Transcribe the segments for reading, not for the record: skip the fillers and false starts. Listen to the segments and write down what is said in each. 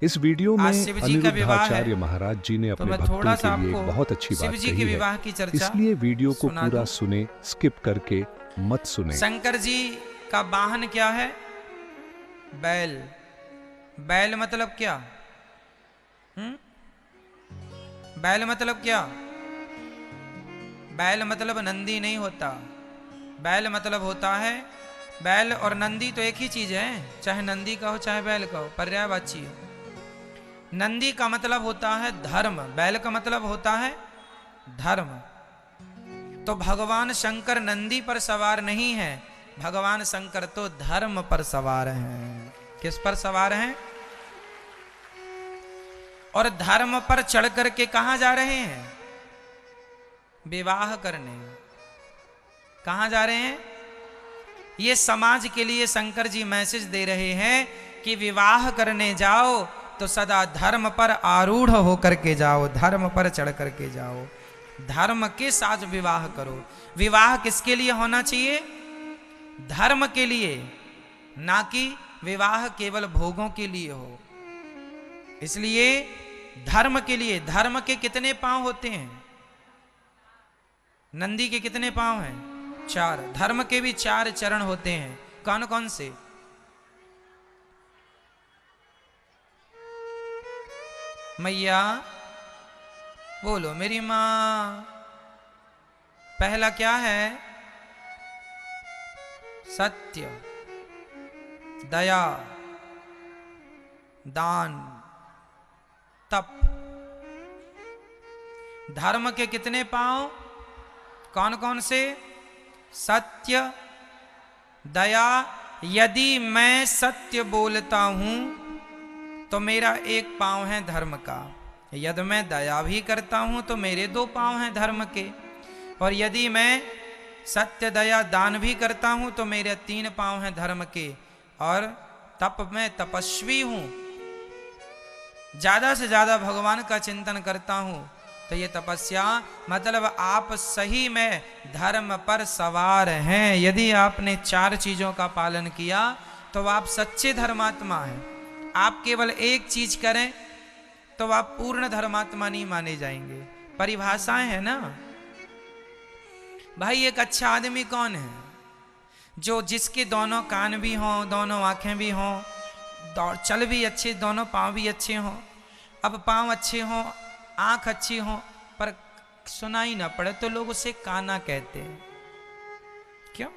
इस वीडियो में आज शिव जी का विवाह है, अनिरुद्धाचार्य महाराज जी ने तो अपने मैं भक्तों थोड़ा के सा लिए एक आपको बहुत अच्छी शिव बात जी के कही विवाह है, की चर्चा इसलिए वीडियो को सुना पूरा दूं। सुने, स्किप करके मत सुने। शंकर जी का वाहन क्या है? बैल। बैल मतलब क्या? बैल मतलब क्या? बैल मतलब नंदी नहीं होता। बैल मतलब होता है, बैल और नंदी तो एक ही चीज है, चाहे नंदी का हो चाहे बैल का हो, पर्यायवाची है। नंदी का मतलब होता है धर्म, बैल का मतलब होता है धर्म। तो भगवान शंकर नंदी पर सवार नहीं है, भगवान शंकर तो धर्म पर सवार हैं। किस पर सवार हैं? और धर्म पर चढ़ करके कहां जा रहे हैं? विवाह करने। कहां जा रहे हैं? ये समाज के लिए शंकर जी मैसेज दे रहे हैं कि विवाह करने जाओ तो सदा धर्म पर आरूढ़ होकर के जाओ, धर्म पर चढ़ करके जाओ, धर्म के साथ विवाह करो। विवाह किसके लिए होना चाहिए? धर्म के लिए, ना कि विवाह केवल भोगों के लिए हो। इसलिए धर्म के लिए। धर्म के कितने पांव होते हैं? नंदी के कितने पांव हैं? 4। धर्म के भी 4 चरण होते हैं। कौन कौन से? मैया बोलो मेरी मां। पहला क्या है? सत्य, दया, दान, तप। धर्म के कितने पांव? कौन कौन से? सत्य, दया। यदि मैं सत्य बोलता हूं तो मेरा एक पांव है धर्म का। यदि मैं दया भी करता हूं तो मेरे 2 पांव हैं धर्म के। और यदि मैं सत्य, दया, दान भी करता हूं तो मेरे 3 पांव हैं धर्म के। और तप, मैं तपस्वी हूं, ज्यादा से ज्यादा भगवान का चिंतन करता हूं। तो ये तपस्या मतलब आप सही में धर्म पर सवार हैं। यदि आपने 4 चीजों का पालन किया तो आप सच्चे धर्मात्मा हैं। आप केवल एक चीज करें तो आप पूर्ण धर्मात्मा नहीं माने जाएंगे। परिभाषाएं हैं ना भाई। एक अच्छा आदमी कौन है? जो जिसके दोनों कान भी हों, दोनों आंखें भी हों, चल भी अच्छे, दोनों पांव भी अच्छे हों। अब पांव अच्छे हों, आंख अच्छी हो, पर सुनाई ना पड़े तो लोग उसे काना कहते हैं। क्यों?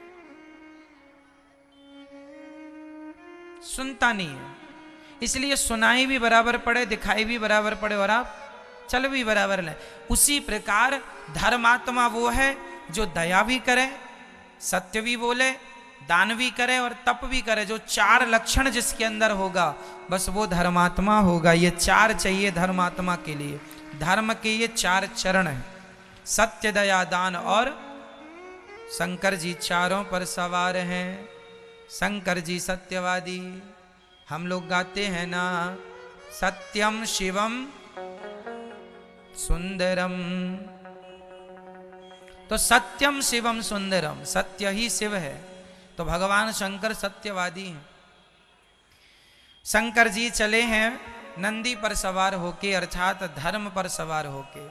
सुनता नहीं है। इसलिए सुनाई भी बराबर पड़े, दिखाई भी बराबर पड़े और आप चल भी बराबर लें। उसी प्रकार धर्मात्मा वो है जो दया भी करे, सत्य भी बोले, दान भी करे और तप भी करे। जो 4 लक्षण जिसके अंदर होगा बस वो धर्मात्मा होगा। ये 4 चाहिए धर्मात्मा के लिए। धर्म के ये 4 चरण हैं, सत्य, दया, दान और। शंकर जी चारों पर सवार हैं। शंकर जी सत्यवादी। हम लोग गाते हैं ना, सत्यम शिवम सुंदरम। तो सत्यम शिवम सुंदरम, सत्य ही शिव है। तो भगवान शंकर सत्यवादी हैं। शंकर जी चले हैं नंदी पर सवार होके, अर्थात धर्म पर सवार होके।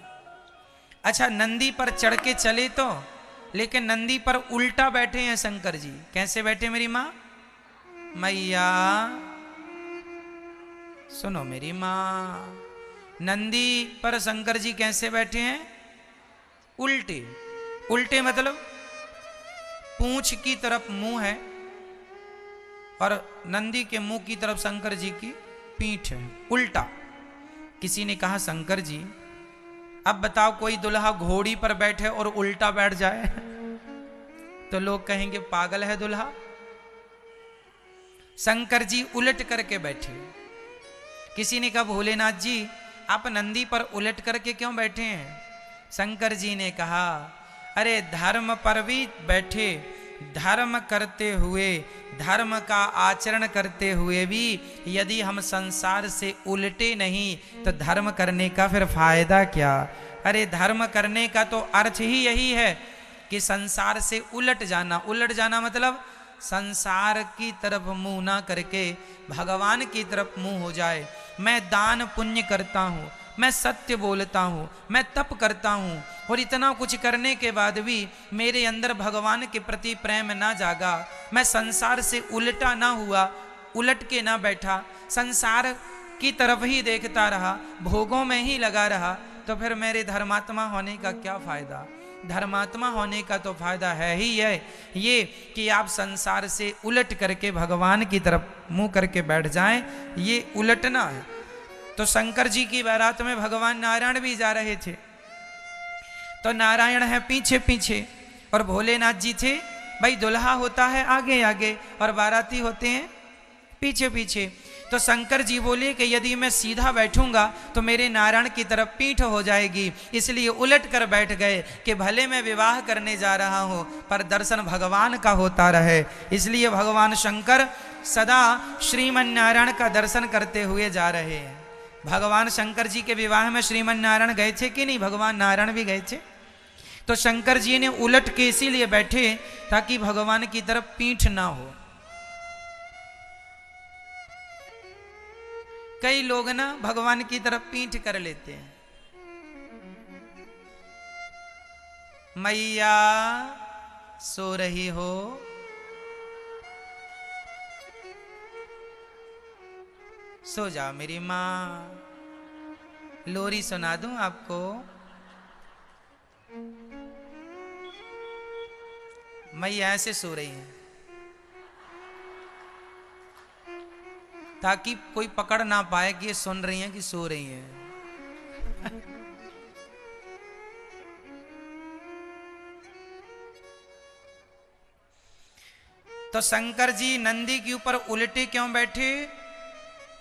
अच्छा, नंदी पर चढ़ के चले तो, लेकिन नंदी पर उल्टा बैठे हैं शंकर जी। कैसे बैठे मेरी मां? मैया सुनो मेरी मां। नंदी पर शंकर जी कैसे बैठे हैं? उल्टे। उल्टे मतलब पूंछ की तरफ मुंह है और नंदी के मुंह की तरफ शंकर जी की पीठ है, उल्टा। किसी ने कहा शंकर जी अब बताओ कोई दुल्हा घोड़ी पर बैठे और उल्टा बैठ जाए तो लोग कहेंगे पागल है दुल्हा। शंकर जी उलट करके बैठे। किसी ने कहा भोलेनाथ जी आप नंदी पर उलट करके क्यों बैठे हैं? शंकर जी ने कहा अरे धर्म पर भी बैठे, धर्म करते हुए, धर्म का आचरण करते हुए भी यदि हम संसार से उलटे नहीं तो धर्म करने का फिर फायदा क्या? अरे धर्म करने का तो अर्थ ही यही है कि संसार से उलट जाना। उलट जाना मतलब संसार की तरफ मुंह ना करके भगवान की तरफ मुंह हो जाए। मैं दान पुण्य करता हूँ, मैं सत्य बोलता हूँ, मैं तप करता हूँ, और इतना कुछ करने के बाद भी मेरे अंदर भगवान के प्रति प्रेम ना जागा, मैं संसार से उल्टा ना हुआ, उलट के ना बैठा, संसार की तरफ ही देखता रहा, भोगों में ही लगा रहा, तो फिर मेरे धर्मात्मा होने का क्या फायदा? धर्मात्मा होने का तो फायदा है ही है ये कि आप संसार से उलट करके भगवान की तरफ मुंह करके बैठ जाएं, ये उलटना है। तो शंकर जी की बारात में भगवान नारायण भी जा रहे थे, तो नारायण है पीछे पीछे और भोलेनाथ जी थे, भाई दुल्हा होता है आगे आगे और बाराती होते हैं पीछे पीछे। तो शंकर जी बोले कि यदि मैं सीधा बैठूंगा तो मेरे नारायण की तरफ पीठ हो जाएगी, इसलिए उलट कर बैठ गए कि भले मैं विवाह करने जा रहा हूं पर दर्शन भगवान का होता रहे। इसलिए भगवान शंकर सदा श्रीमन नारायण का दर्शन करते हुए जा रहे हैं। भगवान शंकर जी के विवाह में श्रीमन नारायण गए थे कि नहीं? भगवान नारायण भी गए थे। तो शंकर जी ने उलट के इसीलिए बैठे ताकि भगवान की तरफ पीठ ना हो। कई लोग ना भगवान की तरफ पीठ कर लेते हैं। मैया सो रही हो, सो जाओ मेरी माँ, लोरी सुना दूं आपको? मैया ऐसे सो रही है ताकि कोई पकड़ ना पाए कि ये सुन रही हैं कि सो रही हैं। तो शंकर जी नंदी के ऊपर उल्टे क्यों बैठे?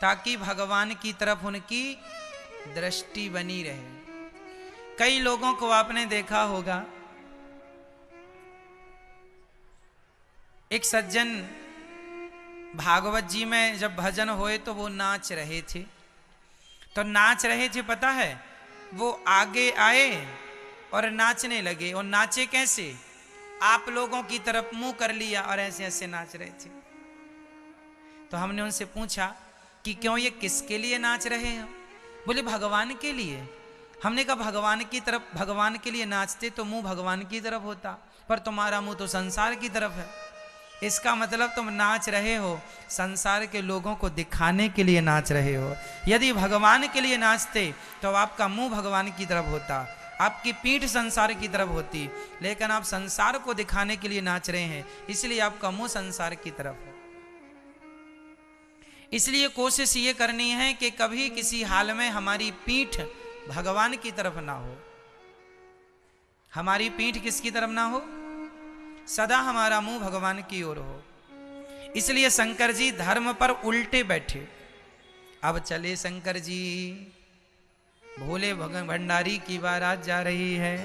ताकि भगवान की तरफ उनकी दृष्टि बनी रहे। कई लोगों को आपने देखा होगा, एक सज्जन भागवत जी में जब भजन होए तो वो नाच रहे थे। तो नाच रहे थे, पता है, वो आगे आए और नाचने लगे। और नाचे कैसे? आप लोगों की तरफ मुंह कर लिया और ऐसे ऐसे नाच रहे थे। तो हमने उनसे पूछा कि क्यों, ये किसके लिए नाच रहे हैं? बोले भगवान के लिए। हमने कहा भगवान की तरफ, भगवान के लिए नाचते तो मुंह भगवान की तरफ होता, पर तुम्हारा मुंह तो संसार की तरफ है। इसका मतलब तुम नाच रहे हो संसार के लोगों को दिखाने के लिए नाच रहे हो। यदि भगवान के लिए नाचते तो आपका मुंह भगवान की तरफ होता, आपकी पीठ संसार की तरफ होती, लेकिन आप संसार को दिखाने के लिए नाच रहे हैं, इसलिए आपका मुंह संसार की तरफ है। इसलिए कोशिश ये करनी है कि कभी किसी हाल में हमारी पीठ भगवान की तरफ ना हो। हमारी पीठ किसकी तरफ ना हो? सदा हमारा मुंह भगवान की ओर हो। इसलिए शंकर जी धर्म पर उल्टे बैठे। अब चले शंकर जी, भोले भंडारी की बारात जा रही है।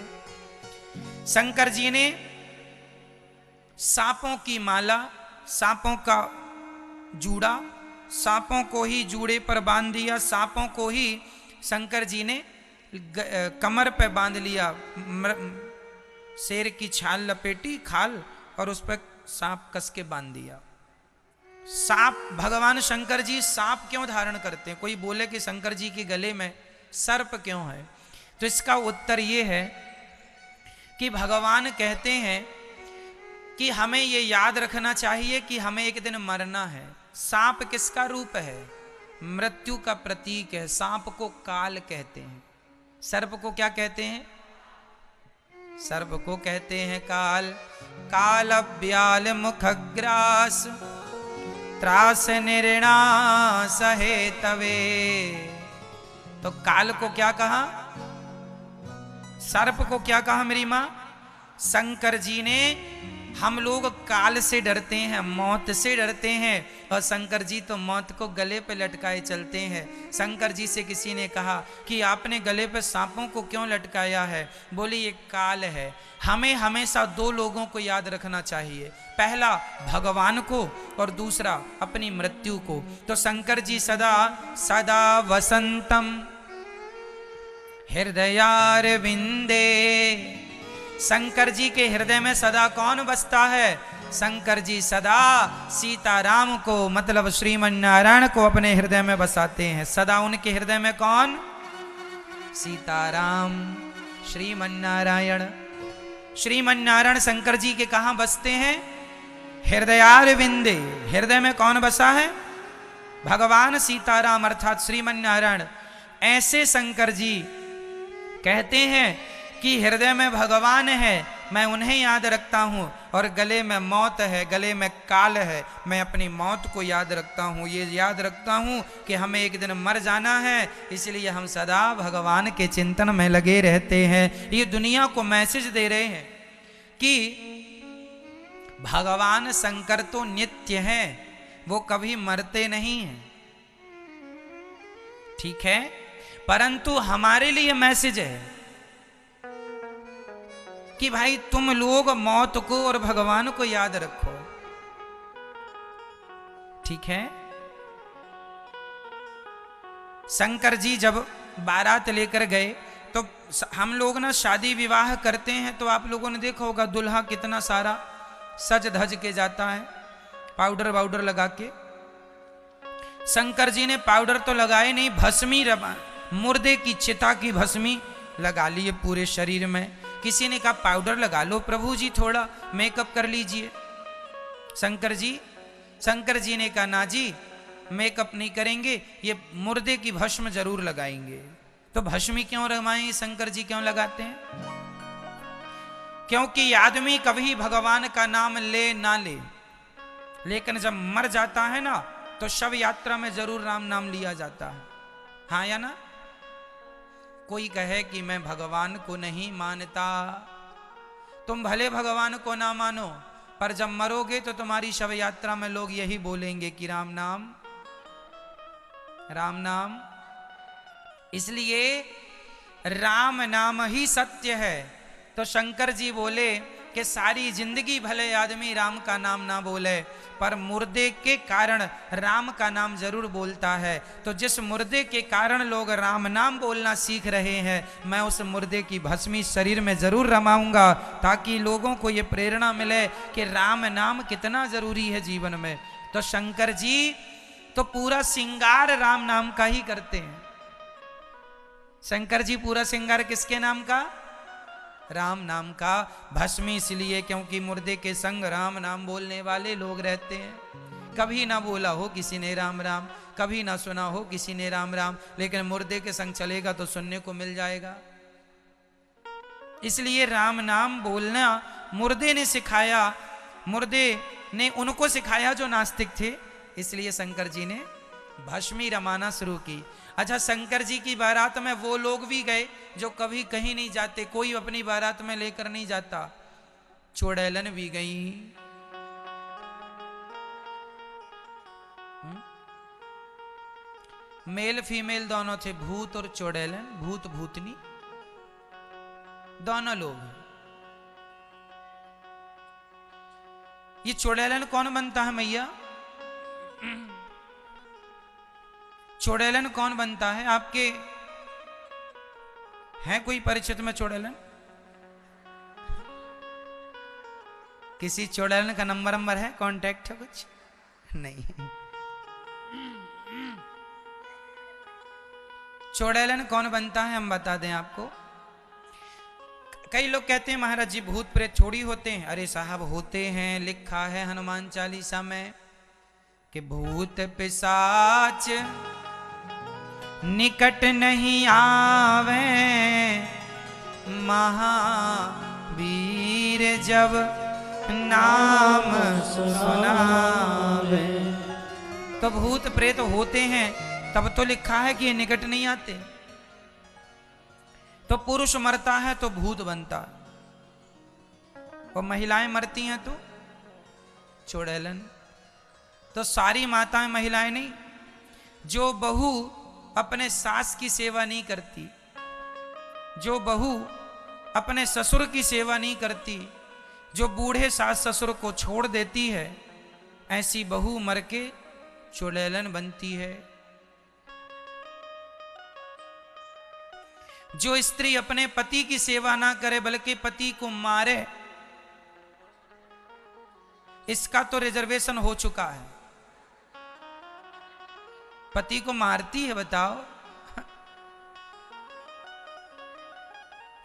शंकर जी ने सांपों की माला, सांपों का जूड़ा, सांपों को ही जूड़े पर बांध दिया, सांपों को ही शंकर जी ने कमर पे बांध लिया। शेर की छाल लपेटी खाल और उस पर सांप कस के बांध दिया। सांप, भगवान शंकर जी सांप क्यों धारण करते हैं? कोई बोले कि शंकर जी के गले में सर्प क्यों है? तो इसका उत्तर ये है कि भगवान कहते हैं कि हमें ये याद रखना चाहिए कि हमें एक दिन मरना है। सांप किसका रूप है? मृत्यु का प्रतीक है। सांप को काल कहते हैं। सर्प को क्या कहते हैं? सर्प को कहते हैं काल। काल ब्याल मुखग्रास त्रास निर्णास है तवे। तो काल को क्या कहा? सर्प को क्या कहा मेरी मां? शंकर जी ने, हम लोग काल से डरते हैं, मौत से डरते हैं, और शंकर जी तो मौत को गले पे लटकाए चलते हैं। शंकर जी से किसी ने कहा कि आपने गले पे सांपों को क्यों लटकाया है? बोले ये काल है। हमें हमेशा दो लोगों को याद रखना चाहिए, पहला भगवान को और दूसरा अपनी मृत्यु को। तो शंकर जी सदा सदा वसंतम हृदयार विंदे। शंकर जी के हृदय में सदा कौन बसता है? शंकर जी सदा सीताराम को मतलब श्रीमन नारायण को अपने हृदय में बसाते हैं। सदा उनके हृदय में कौन? सीताराम श्रीमन नारायण। श्रीमन नारायण शंकर जी के कहां बसते हैं? हृदयारविंदे। हृदय में कौन बसा है? भगवान सीताराम अर्थात श्रीमन नारायण। ऐसे शंकर जी कहते हैं कि हृदय में भगवान है, मैं उन्हें याद रखता हूं, और गले में मौत है, गले में काल है, मैं अपनी मौत को याद रखता हूं। ये याद रखता हूं कि हमें एक दिन मर जाना है, इसलिए हम सदा भगवान के चिंतन में लगे रहते हैं। ये दुनिया को मैसेज दे रहे हैं कि भगवान शंकर तो नित्य हैं, वो कभी मरते नहीं हैं, ठीक है, परंतु हमारे लिए मैसेज है कि भाई तुम लोग मौत को और भगवान को याद रखो, ठीक है। शंकर जी जब बारात लेकर गए तो हम लोग ना शादी विवाह करते हैं तो आप लोगों ने देखा होगा दुल्हा कितना सारा सज धज के जाता है, पाउडर वाउडर लगा के। शंकर जी ने पाउडर तो लगाए नहीं, भस्मी मुर्दे की चिता की भस्मी लगा लिए पूरे शरीर में। किसी ने कहा पाउडर लगा लो प्रभु जी, थोड़ा मेकअप कर लीजिए। शंकर जी ने कहा ना जी, मेकअप नहीं करेंगे, ये मुर्दे की भस्म जरूर लगाएंगे। तो भस्मी क्यों रमाएं, शंकर जी क्यों लगाते हैं? क्योंकि आदमी कभी भगवान का नाम ले ना ले, लेकिन जब मर जाता है ना तो शव यात्रा में जरूर राम नाम लिया जाता है, हाँ या ना? कोई कहे कि मैं भगवान को नहीं मानता, तुम भले भगवान को ना मानो, पर जब मरोगे तो तुम्हारी शव यात्रा में लोग यही बोलेंगे कि राम नाम, राम नाम। इसलिए राम नाम ही सत्य है। तो शंकर जी बोले कि सारी जिंदगी भले आदमी राम का नाम ना बोले, पर मुर्दे के कारण राम का नाम जरूर बोलता है। तो जिस मुर्दे के कारण लोग राम नाम बोलना सीख रहे हैं, मैं उस मुर्दे की भस्मी शरीर में जरूर रमाऊंगा, ताकि लोगों को ये प्रेरणा मिले कि राम नाम कितना जरूरी है जीवन में। तो शंकर जी तो पूरा श्रृंगार राम नाम का ही करते हैं। शंकर जी पूरा श्रृंगार किसके नाम का? राम नाम का। भस्मी इसलिए क्योंकि मुर्दे के संग राम नाम बोलने वाले लोग रहते हैं। कभी ना बोला हो किसी ने राम राम, कभी ना सुना हो किसी ने राम राम, लेकिन मुर्दे के संग चलेगा तो सुनने को मिल जाएगा। इसलिए राम नाम बोलना मुर्दे ने सिखाया, मुर्दे ने उनको सिखाया जो नास्तिक थे, इसलिए शंकर जी ने भस्मी रमाना शुरू की। अच्छा, शंकर जी की बारात में वो लोग भी गए जो कभी कहीं नहीं जाते, कोई अपनी बारात में लेकर नहीं जाता। चुड़ैलन भी गई, मेल फीमेल दोनों थे, भूत और चुड़ैलन, भूत भूतनी दोनों लोग। ये चुड़ैलन कौन बनता है मैया? चुड़ैलन कौन बनता है? आपके है कोई परिचित में चुड़ैलन? किसी चुड़ैलन का नंबर है, कांटेक्ट है कुछ? नहीं। चुड़ैलन कौन बनता है हम बता दें आपको। कई लोग कहते हैं महाराज जी भूत प्रेत थोड़ी होते हैं। अरे साहब होते हैं, लिखा है हनुमान चालीसा में कि भूत पिशाच निकट नहीं आवे, महावीर जब नाम सुनावे। तो भूत प्रेत होते हैं, तब तो लिखा है कि ये निकट नहीं आते। तो पुरुष मरता है तो भूत बनता, और महिलाएं मरती हैं तो चुड़ैलन। तो सारी माताएं महिलाएं नहीं। जो बहू अपने सास की सेवा नहीं करती, जो बहू अपने ससुर की सेवा नहीं करती, जो बूढ़े सास ससुर को छोड़ देती है, ऐसी बहू मर के चुड़ैलन बनती है। जो स्त्री अपने पति की सेवा ना करे बल्कि पति को मारे, इसका तो रिजर्वेशन हो चुका है। पति को मारती है, बताओ।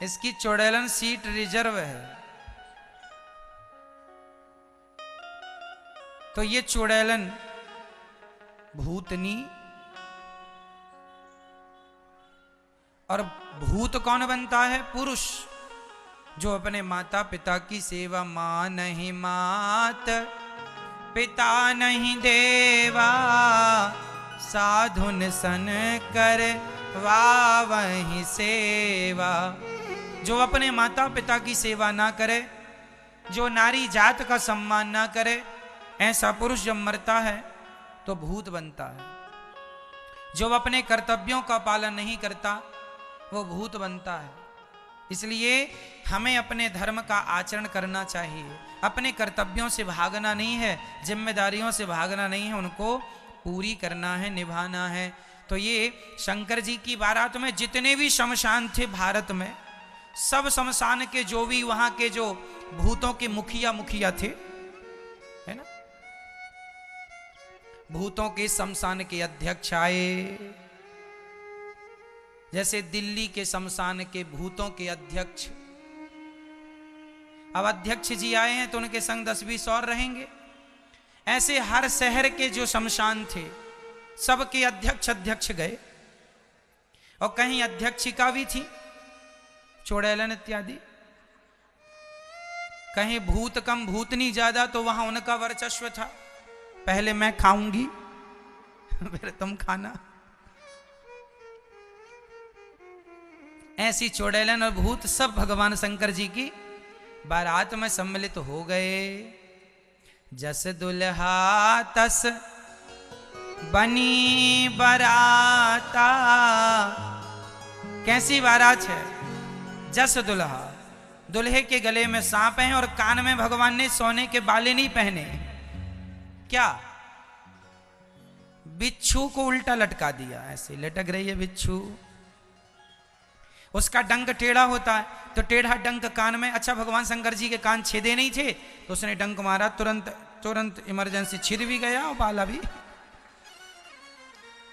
इसकी चुड़ैलन सीट रिजर्व है। तो ये चुड़ैलन भूतनी, और भूत कौन बनता है? पुरुष, जो अपने माता पिता की सेवा, मां नहीं मात पिता नहीं देवा, साधुन सन कर वही सेवा। जो अपने माता पिता की सेवा ना करे, जो नारी जात का सम्मान ना करे, ऐसा पुरुष जब मरता है तो भूत बनता है। जो अपने कर्तव्यों का पालन नहीं करता वो भूत बनता है। इसलिए हमें अपने धर्म का आचरण करना चाहिए। अपने कर्तव्यों से भागना नहीं है, जिम्मेदारियों से भागना नहीं है, उनको पूरी करना है, निभाना है। तो ये शंकर जी की बारात में जितने भी शमशान थे भारत में, सब शमशान के जो भी वहां के जो भूतों के मुखिया थे, है ना, भूतों के शमशान के अध्यक्ष आए। जैसे दिल्ली के शमशान के भूतों के अध्यक्ष, अब अध्यक्ष जी आए हैं तो उनके संग 10-20 और रहेंगे। ऐसे हर शहर के जो शमशान थे सबके अध्यक्ष गए, और कहीं अध्यक्षिका भी थी, चुड़ैलन इत्यादि। कहीं भूत कम भूतनी ज्यादा, तो वहां उनका वर्चस्व था। पहले मैं खाऊंगी फिर तुम खाना। ऐसी चुड़ैलन और भूत सब भगवान शंकर जी की बारात में सम्मिलित हो गए। जस दुल्हा तस बनी बाराता। कैसी बारात है? जस दुल्हा, दुल्हे के गले में सांप है और कान में भगवान ने सोने के बाले नहीं पहने। क्या? बिच्छू को उल्टा लटका दिया, ऐसे लटक रही है बिच्छू। उसका डंक टेढ़ा होता है, तो टेढ़ा डंक कान में। अच्छा, भगवान शंकर जी के कान छेदे नहीं थे तो उसने डंक मारा, तुरंत इमरजेंसी, छिद भी गया और बाला भी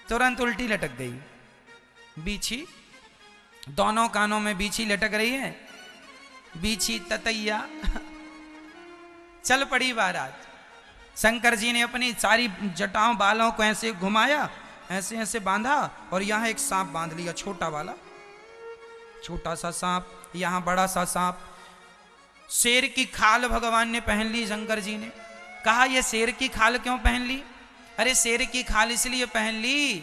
तुरंत उल्टी लटक गई। बीछी, दोनों कानों में बीछी लटक रही है, बीछी ततैया। चल पड़ी बारात। शंकर जी ने अपनी सारी जटाओं बालों को ऐसे घुमाया, ऐसे ऐसे बांधा, और यहां एक सांप बांध लिया, छोटा वाला, छोटा सा सांप, यहां बड़ा सा सांप। शेर की खाल भगवान ने पहन ली। शंकर जी ने कहा, ये शेर की खाल क्यों पहन ली? अरे शेर की खाल इसलिए पहन ली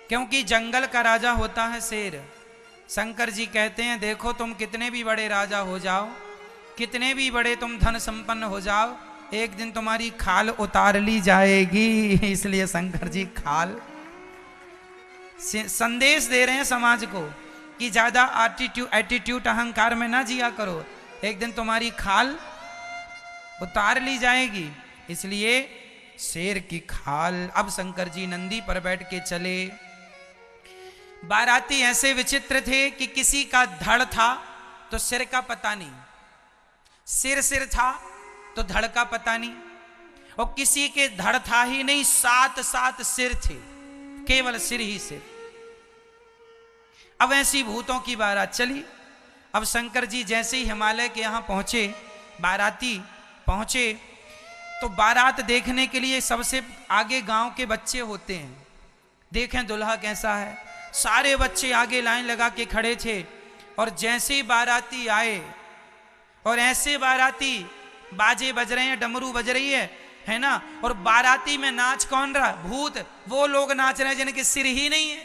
क्योंकि जंगल का राजा होता है शेर। शंकर जी कहते हैं, देखो तुम कितने भी बड़े राजा हो जाओ, कितने भी बड़े तुम धन संपन्न हो जाओ, एक दिन तुम्हारी खाल उतार ली जाएगी। इसलिए शंकर जी खाल संदेश दे रहे हैं समाज को कि ज्यादा एटीट्यूड अहंकार में ना जिया करो, एक दिन तुम्हारी खाल उतार ली जाएगी। इसलिए शेर की खाल। अब शंकर जी नंदी पर बैठ के चले। बाराती ऐसे विचित्र थे कि किसी का धड़ था तो सिर का पता नहीं, सिर था तो धड़ का पता नहीं, और किसी के धड़ था ही नहीं, 7 सिर थे, केवल सिर ही सिर। अब ऐसी भूतों की बारात चली। अब शंकर जी जैसे ही हिमालय के यहां पहुंचे, बाराती पहुंचे, तो बारात देखने के लिए सबसे आगे गांव के बच्चे होते हैं। देखें दुल्हा कैसा है, सारे बच्चे आगे लाइन लगा के खड़े थे। और जैसे ही बाराती आए, और ऐसे बाराती, बाजे बज रहे हैं, डमरू बज रही है ना, और बाराती में नाच कौन रहा? भूत। वो लोग नाच रहे हैं जिनके सिर ही नहीं है।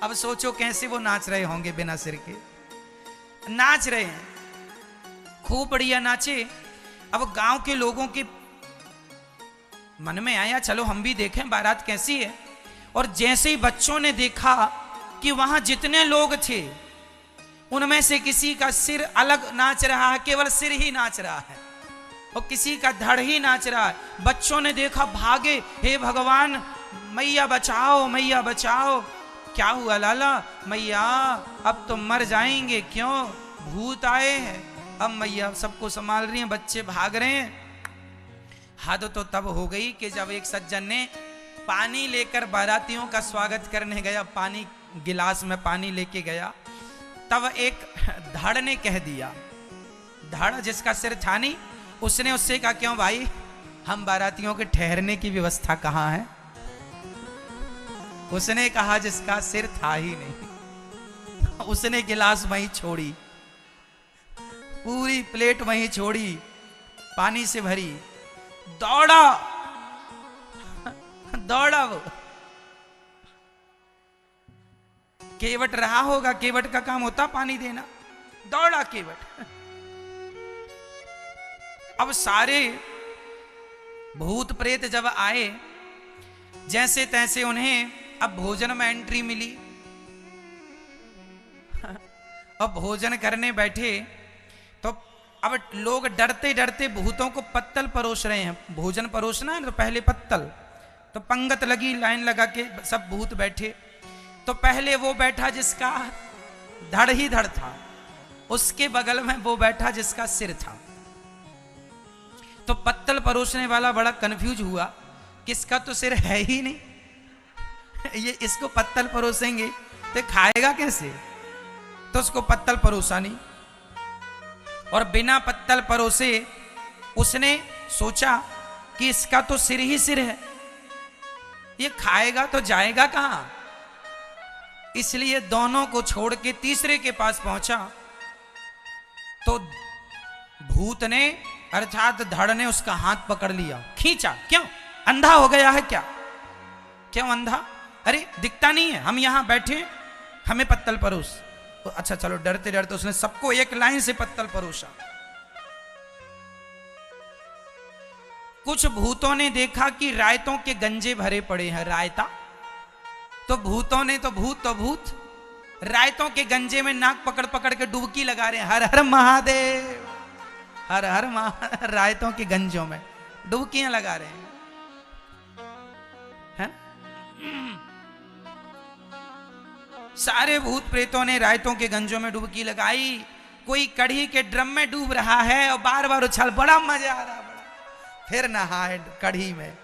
अब सोचो कैसे वो नाच रहे होंगे बिना सिर के। नाच रहे हैं, खूब बढ़िया नाचे। अब गांव के लोगों के मन में आया, चलो हम भी देखें बारात कैसी है। और जैसे ही बच्चों ने देखा कि वहां जितने लोग थे उनमें से किसी का सिर अलग नाच रहा है, केवल सिर ही नाच रहा है, और किसी का धड़ ही नाच रहा है। बच्चों ने देखा, भागे, हे भगवान, मैया बचाओ, मैया बचाओ। क्या हुआ लाला? मैया अब तो मर जाएंगे। क्यों? भूत आए हैं। अब मैया सबको संभाल रही हैं, बच्चे भाग रहे हैं। हद तो तब हो गई कि जब एक सज्जन ने पानी लेकर बारातियों का स्वागत करने गया, पानी गिलास में पानी लेके गया, तब एक धड़ ने कह दिया, धड़ जिसका सिर था नहीं, उसने उससे कहा क्यों भाई, हम बारातियों के ठहरने की व्यवस्था कहाँ है? उसने कहा जिसका सिर था ही नहीं। उसने गिलास वहीं छोड़ी, पूरी प्लेट वहीं छोड़ी, पानी से भरी, दौड़ा दौड़ा वो। केवट रहा होगा, केवट का काम होता पानी देना, दौड़ा केवट। अब सारे भूत प्रेत जब आए, जैसे तैसे उन्हें अब भोजन में एंट्री मिली। अब भोजन करने बैठे तो अब लोग डरते डरते भूतों को पत्तल परोस रहे हैं। भोजन परोसना है तो पहले पत्तल, तो पंगत लगी, लाइन लगा के सब भूत बैठे। तो पहले वो बैठा जिसका धड़ ही धड़ था, उसके बगल में वो बैठा जिसका सिर था। तो पत्तल परोसने वाला बड़ा कंफ्यूज हुआ, किसका तो सिर है ही नहीं, ये इसको पत्तल परोसेंगे तो खाएगा कैसे? तो उसको पत्तल परोसा नहीं, और बिना पत्तल परोसे उसने सोचा कि इसका तो सिर ही सिर है, ये खाएगा तो जाएगा कहां? इसलिए दोनों को छोड़ के तीसरे के पास पहुंचा। तो भूत ने अर्थात धड़ ने उसका हाथ पकड़ लिया, खींचा। क्यों, अंधा हो गया है क्या? क्यों अंधा? अरे दिखता नहीं है, हम यहां बैठे, हमें पत्तल परोस। तो अच्छा चलो, डरते डरते उसने सबको एक लाइन से पत्तल परोसा। कुछ भूतों ने देखा कि रायतों के गंजे भरे पड़े हैं, रायता। तो भूतों ने, तो भूत रायतों के गंजे में नाक पकड़ पकड़ के डुबकी लगा रहे हैं, हर हर महादेव, हर हर रायतों के गंजों में डुबकियां लगा रहे हैं, है? सारे भूत प्रेतों ने रायतों के गंजों में डुबकी लगाई। कोई कढ़ी के ड्रम में डूब रहा है और बार बार उछल, बड़ा मजा आ रहा, बड़ा, फिर नहाए कढ़ी में।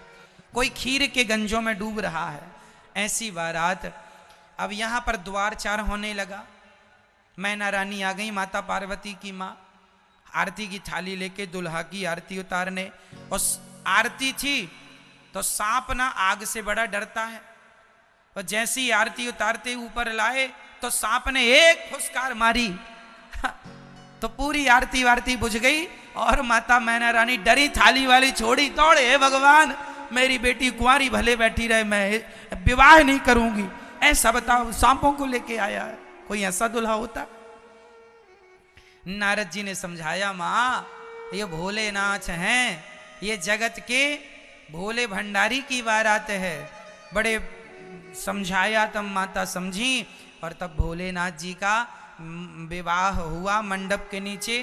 कोई खीर के गंजों में डूब रहा है। ऐसी बारात। अब यहां पर द्वार चार होने लगा। मैना रानी आ गई, माता पार्वती की माँ, आरती की थाली लेके दुल्हा की आरती उतारने। और आरती थी तो सांप ना आग से बड़ा डरता है, और जैसी आरती उतारते ऊपर लाए तो सांप ने एक फुसकार मारी तो पूरी आरती वारती बुझ गई। और माता मैना रानी डरी, थाली वाली छोड़ी, दौड़े, हे भगवान मेरी बेटी कुंवारी भले बैठी रहे, मैं विवाह नहीं करूंगी। ऐसा बताओ, सांपों को लेके आया है, कोई ऐसा दुल्हा होता? नारद जी ने समझाया, माँ ये भोलेनाथ हैं, ये जगत के भोले भंडारी की बारात है। बड़े समझाया, तब माता समझी, और तब भोलेनाथ जी का विवाह हुआ मंडप के नीचे।